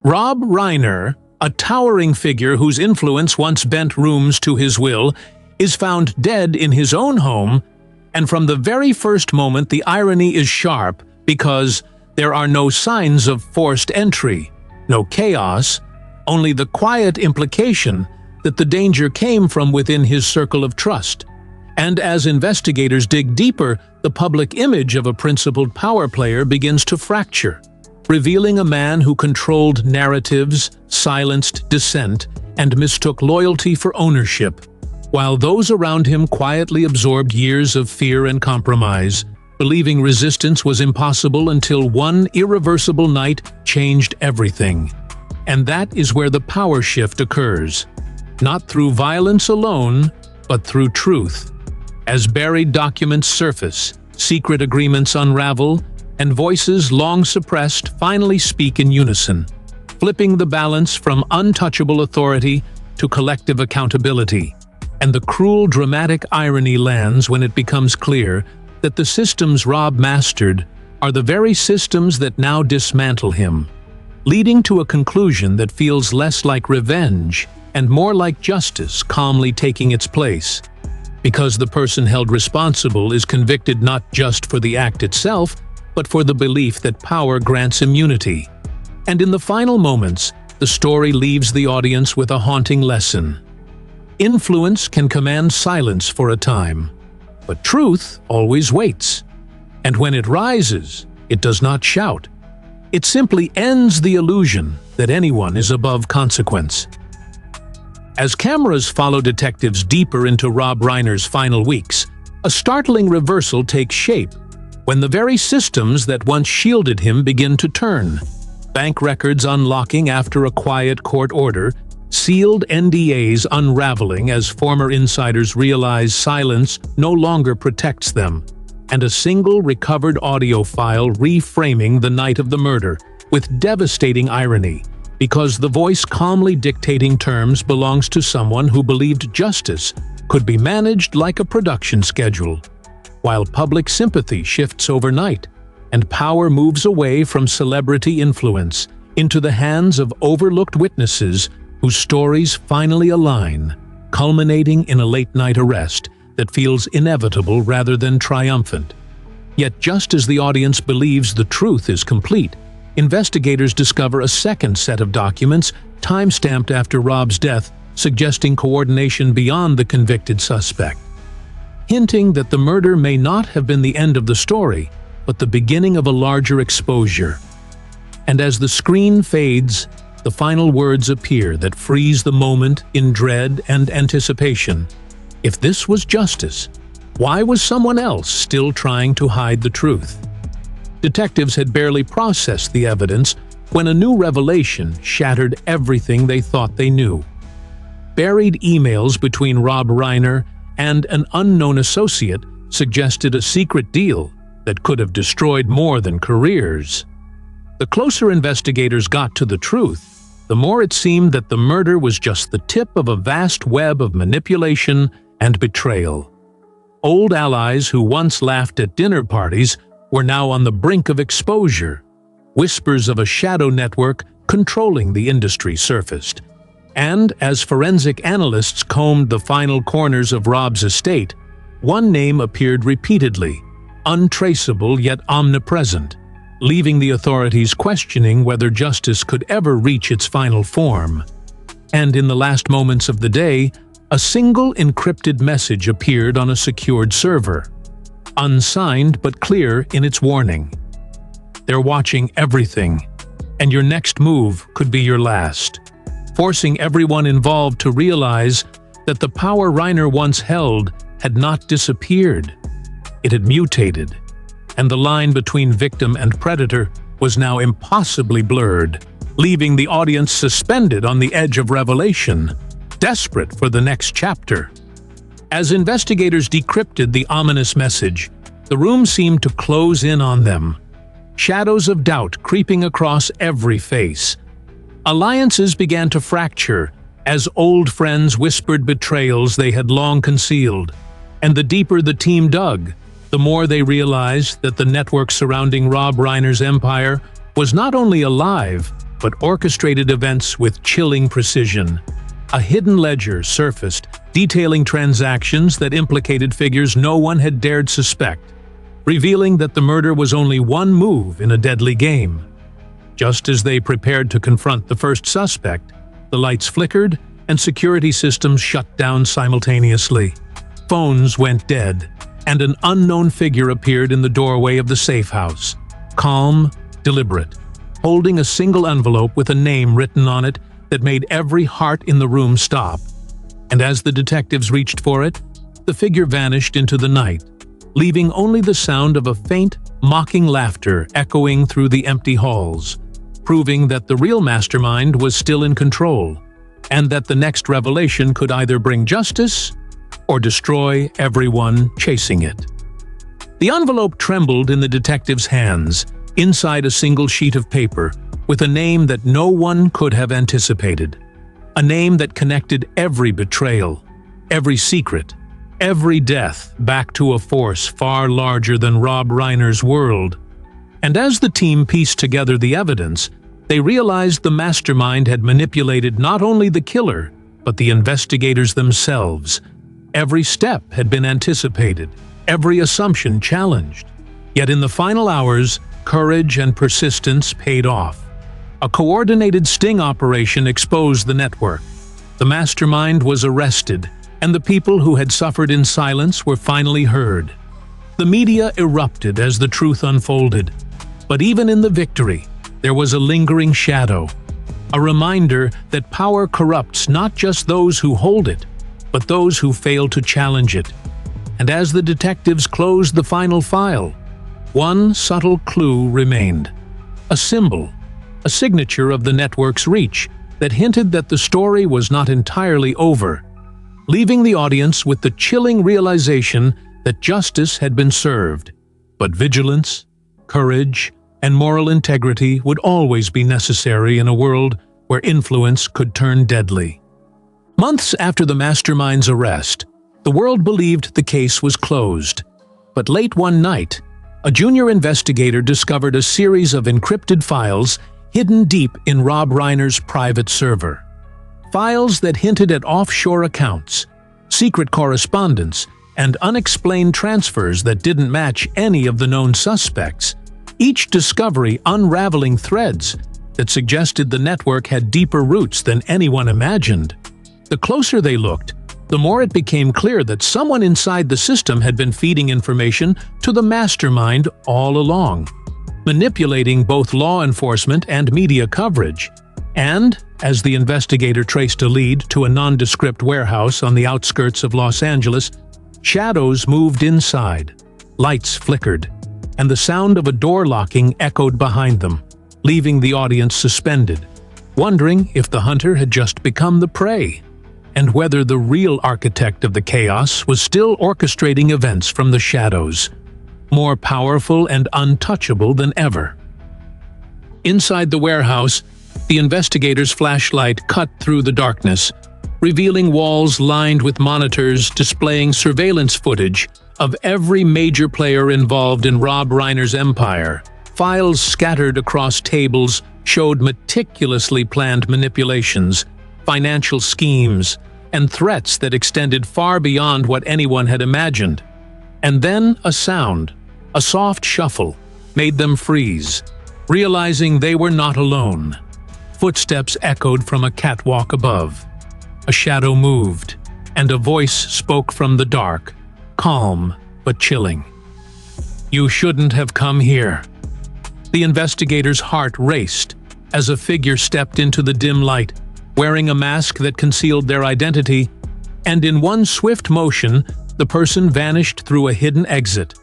Rob Reiner, a towering figure whose influence once bent rooms to his will, is found dead in his own home, and from the very first moment the irony is sharp because there are no signs of forced entry, no chaos, only the quiet implication that the danger came from within his circle of trust. And as investigators dig deeper, the public image of a principled power player begins to fracture, revealing a man who controlled narratives, silenced dissent, and mistook loyalty for ownership, while those around him quietly absorbed years of fear and compromise, believing resistance was impossible until one irreversible night changed everything. And that is where the power shift occurs, not through violence alone, but through truth. As buried documents surface, secret agreements unravel, and voices long suppressed finally speak in unison, flipping the balance from untouchable authority to collective accountability. And the cruel, dramatic irony lands when it becomes clear that the systems Rob mastered are the very systems that now dismantle him, leading to a conclusion that feels less like revenge and more like justice calmly taking its place. Because the person held responsible is convicted not just for the act itself, but for the belief that power grants immunity. And in the final moments, the story leaves the audience with a haunting lesson. Influence can command silence for a time, but truth always waits. And when it rises, it does not shout. It simply ends the illusion that anyone is above consequence. As cameras follow detectives deeper into Rob Reiner's final weeks, a startling reversal takes shape when the very systems that once shielded him begin to turn. Bank records unlocking after a quiet court order, sealed NDAs unraveling as former insiders realize silence no longer protects them, and a single recovered audio file reframing the night of the murder with devastating irony, because the voice calmly dictating terms belongs to someone who believed justice could be managed like a production schedule. While public sympathy shifts overnight, and power moves away from celebrity influence into the hands of overlooked witnesses whose stories finally align, culminating in a late-night arrest that feels inevitable rather than triumphant. Yet just as the audience believes the truth is complete, investigators discover a second set of documents time-stamped after Rob's death, suggesting coordination beyond the convicted suspect, hinting that the murder may not have been the end of the story, but the beginning of a larger exposure. And as the screen fades, the final words appear that freeze the moment in dread and anticipation. If this was justice, why was someone else still trying to hide the truth? Detectives had barely processed the evidence when a new revelation shattered everything they thought they knew. Buried emails between Rob Reiner and an unknown associate suggested a secret deal that could have destroyed more than careers. The closer investigators got to the truth, the more it seemed that the murder was just the tip of a vast web of manipulation and betrayal. Old allies who once laughed at dinner parties were now on the brink of exposure. Whispers of a shadow network controlling the industry surfaced. And as forensic analysts combed the final corners of Rob's estate, one name appeared repeatedly, untraceable yet omnipresent, leaving the authorities questioning whether justice could ever reach its final form. And in the last moments of the day, a single encrypted message appeared on a secured server, unsigned but clear in its warning. They're watching everything, and your next move could be your last, forcing everyone involved to realize that the power Reiner once held had not disappeared. It had mutated, and the line between victim and predator was now impossibly blurred, leaving the audience suspended on the edge of revelation, desperate for the next chapter. As investigators decrypted the ominous message, the room seemed to close in on them, shadows of doubt creeping across every face. Alliances began to fracture as old friends whispered betrayals they had long concealed, and the deeper the team dug, the more they realized that the network surrounding Rob Reiner's empire was not only alive, but orchestrated events with chilling precision. A hidden ledger surfaced, detailing transactions that implicated figures no one had dared suspect, revealing that the murder was only one move in a deadly game. Just as they prepared to confront the first suspect, the lights flickered and security systems shut down simultaneously. Phones went dead, and an unknown figure appeared in the doorway of the safe house, calm, deliberate, holding a single envelope with a name written on it that made every heart in the room stop. And as the detectives reached for it, the figure vanished into the night, leaving only the sound of a faint, mocking laughter echoing through the empty halls, proving that the real mastermind was still in control, and that the next revelation could either bring justice or destroy everyone chasing it. The envelope trembled in the detective's hands, inside a single sheet of paper, with a name that no one could have anticipated. A name that connected every betrayal, every secret, every death back to a force far larger than Rob Reiner's world. And as the team pieced together the evidence, they realized the mastermind had manipulated not only the killer, but the investigators themselves. Every step had been anticipated, every assumption challenged. Yet in the final hours, courage and persistence paid off. A coordinated sting operation exposed the network. The mastermind was arrested, and the people who had suffered in silence were finally heard. The media erupted as the truth unfolded. But even in the victory, there was a lingering shadow, a reminder that power corrupts not just those who hold it, but those who fail to challenge it. And as the detectives closed the final file, one subtle clue remained. A symbol, a signature of the network's reach that hinted that the story was not entirely over, leaving the audience with the chilling realization that justice had been served, but vigilance, courage, and moral integrity would always be necessary in a world where influence could turn deadly. Months after the mastermind's arrest, the world believed the case was closed. But late one night, a junior investigator discovered a series of encrypted files hidden deep in Rob Reiner's private server. Files that hinted at offshore accounts, secret correspondence, and unexplained transfers that didn't match any of the known suspects, each discovery unraveling threads that suggested the network had deeper roots than anyone imagined. The closer they looked, the more it became clear that someone inside the system had been feeding information to the mastermind all along, manipulating both law enforcement and media coverage. And, as the investigator traced a lead to a nondescript warehouse on the outskirts of Los Angeles, shadows moved inside, lights flickered, and the sound of a door locking echoed behind them, leaving the audience suspended, wondering if the hunter had just become the prey, and whether the real architect of the chaos was still orchestrating events from the shadows, more powerful and untouchable than ever. Inside the warehouse, the investigator's flashlight cut through the darkness, revealing walls lined with monitors displaying surveillance footage of every major player involved in Rob Reiner's empire. Files scattered across tables showed meticulously planned manipulations, financial schemes, and threats that extended far beyond what anyone had imagined. And then a sound, a soft shuffle, made them freeze, realizing they were not alone. Footsteps echoed from a catwalk above. A shadow moved, and a voice spoke from the dark, calm but chilling. "You shouldn't have come here." The investigator's heart raced as a figure stepped into the dim light, wearing a mask that concealed their identity, and in one swift motion, the person vanished through a hidden exit,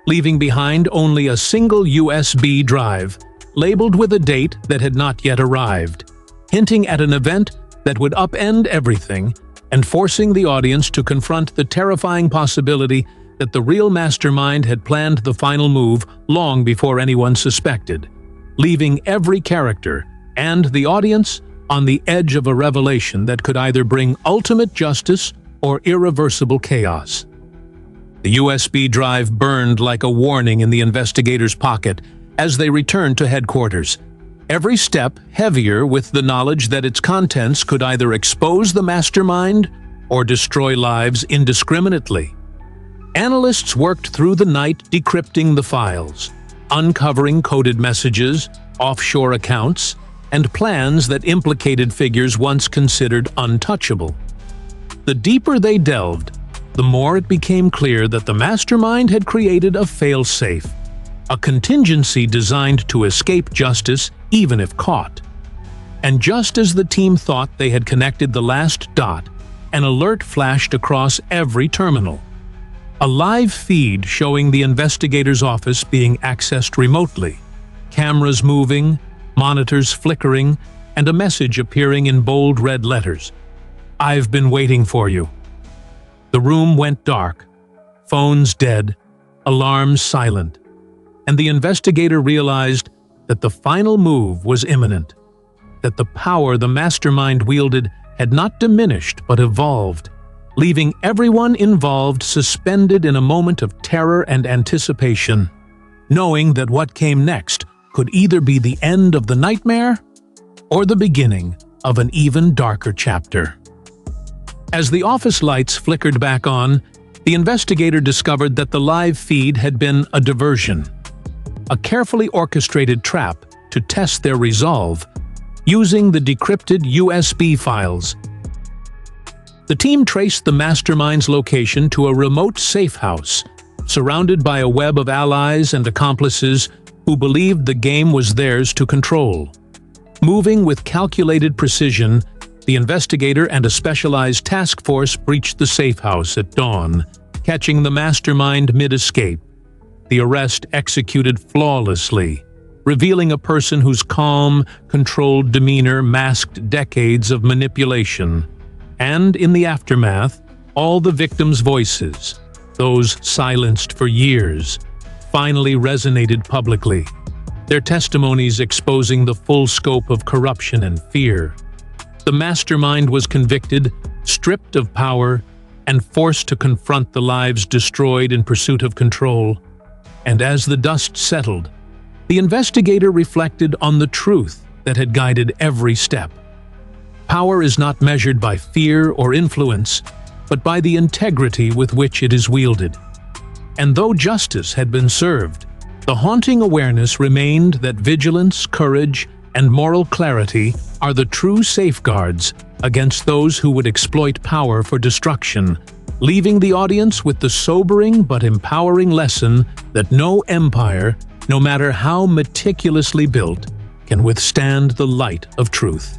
leaving behind only a single USB drive, labeled with a date that had not yet arrived, hinting at an event that would upend everything and forcing the audience to confront the terrifying possibility that the real mastermind had planned the final move long before anyone suspected, leaving every character and the audience on the edge of a revelation that could either bring ultimate justice or irreversible chaos. The USB drive burned like a warning in the investigator's pocket as they returned to headquarters. every step heavier with the knowledge that its contents could either expose the mastermind or destroy lives indiscriminately. Analysts worked through the night decrypting the files, uncovering coded messages, offshore accounts, and plans that implicated figures once considered untouchable. The deeper they delved, the more it became clear that the mastermind had created a fail-safe, a contingency designed to escape justice even if caught. And just as the team thought they had connected the last dot, an alert flashed across every terminal. A live feed showing the investigator's office being accessed remotely, cameras moving, monitors flickering, and a message appearing in bold red letters. "I've been waiting for you." The room went dark, phones dead, alarms silent, and the investigator realized that the final move was imminent, that the power the mastermind wielded had not diminished but evolved, leaving everyone involved suspended in a moment of terror and anticipation, knowing that what came next could either be the end of the nightmare or the beginning of an even darker chapter. As the office lights flickered back on, the investigator discovered that the live feed had been a diversion, a carefully orchestrated trap to test their resolve, using the decrypted USB files. The team traced the mastermind's location to a remote safe house, surrounded by a web of allies and accomplices who believed the game was theirs to control. Moving with calculated precision, the investigator and a specialized task force breached the safe house at dawn, catching the mastermind mid-escape. The arrest executed flawlessly, revealing a person whose calm, controlled demeanor masked decades of manipulation. And in the aftermath, all the victims' voices, those silenced for years, finally resonated publicly, their testimonies exposing the full scope of corruption and fear. The mastermind was convicted, stripped of power, and forced to confront the lives destroyed in pursuit of control. And as the dust settled, the investigator reflected on the truth that had guided every step. Power is not measured by fear or influence, but by the integrity with which it is wielded. And though justice had been served, the haunting awareness remained that vigilance, courage, and moral clarity are the true safeguards against those who would exploit power for destruction, leaving the audience with the sobering but empowering lesson that no empire, no matter how meticulously built, can withstand the light of truth.